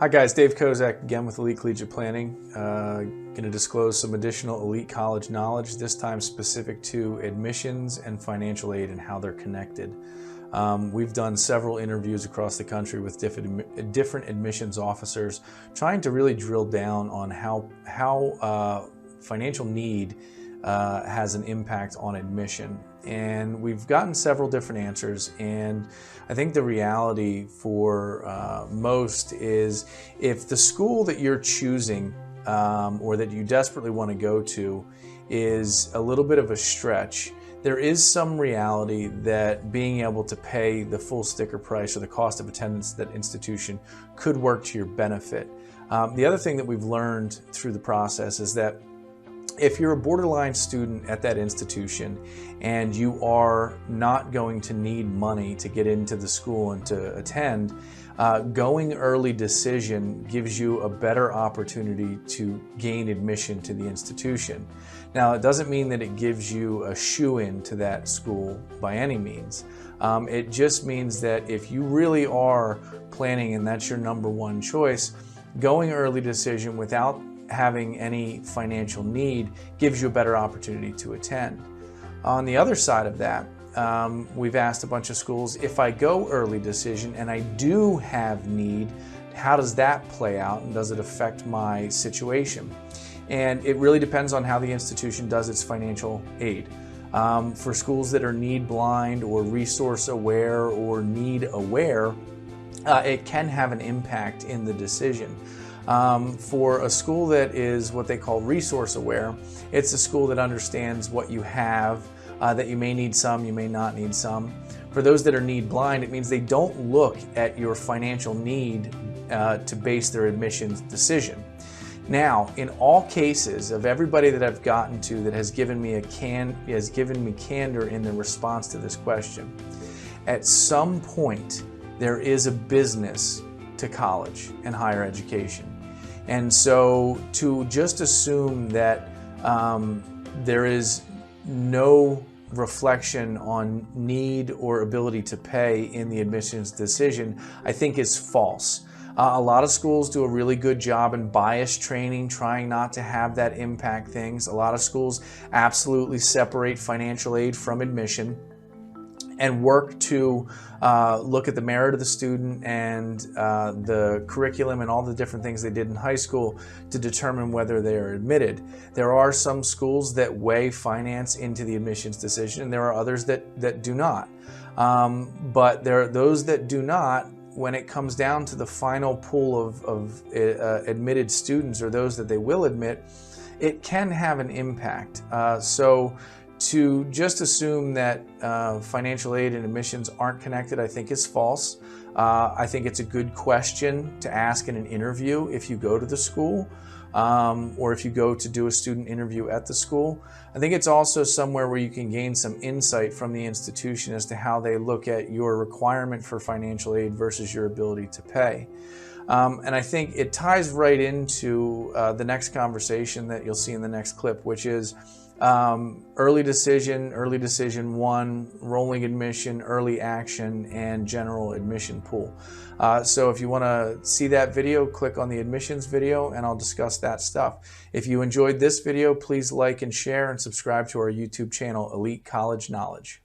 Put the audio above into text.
Hi guys, Dave Kozak again with Elite Collegiate Planning. Going to disclose some additional elite college knowledge, this time specific to admissions and financial aid and how they're connected. We've done several interviews across the country with different admissions officers, trying to really drill down on how financial need has an impact on admission. And we've gotten several different answers, and I think the reality for most is if the school that you're choosing or that you desperately want to go to is a little bit of a stretch, there is some reality that being able to pay the full sticker price or the cost of attendance at that institution could work to your benefit. The other thing that we've learned through the process is that if you're a borderline student at that institution and you are not going to need money to get into the school and to attend, going early decision gives you a better opportunity to gain admission to the institution. Now, it doesn't mean that it gives you a shoe-in to that school by any means. It just means that if you really are planning and that's your number one choice, going early decision without having any financial need gives you a better opportunity to attend. On the other side of that, we've asked a bunch of schools, if I go early decision and I do have need, how does that play out and does it affect my situation? And it really depends on how the institution does its financial aid. For schools that are need blind or resource aware or need aware, it can have an impact in the decision. For a school that is what they call resource aware, it's a school that understands what you have, that you may need some, you may not need some. For those that are need blind, it means they don't look at your financial need to base their admissions decision. Now, in all cases of everybody that I've gotten to that has given me candor in the response to this question, at some point there is a business to college and higher education. And so to just assume that there is no reflection on need or ability to pay in the admissions decision, I think is false. A lot of schools do a really good job in bias training, trying not to have that impact things. A lot of schools absolutely separate financial aid from admission and work to look at the merit of the student and the curriculum and all the different things they did in high school to determine whether they are admitted. There are some schools that weigh finance into the admissions decision, and there are others that do not. But there are those that do not. When it comes down to the final pool of admitted students or those that they will admit, it can have an impact. So to just assume that financial aid and admissions aren't connected, I think is false. I think it's a good question to ask in an interview if you go to the school or if you go to do a student interview at the school. I think it's also somewhere where you can gain some insight from the institution as to how they look at your requirement for financial aid versus your ability to pay. And I think it ties right into the next conversation that you'll see in the next clip, which is early decision one, rolling admission, early action, and general admission pool. So if you want to see that video, click on the admissions video and I'll discuss that stuff. If you enjoyed this video, please like and share and subscribe to our YouTube channel, Elite College Knowledge.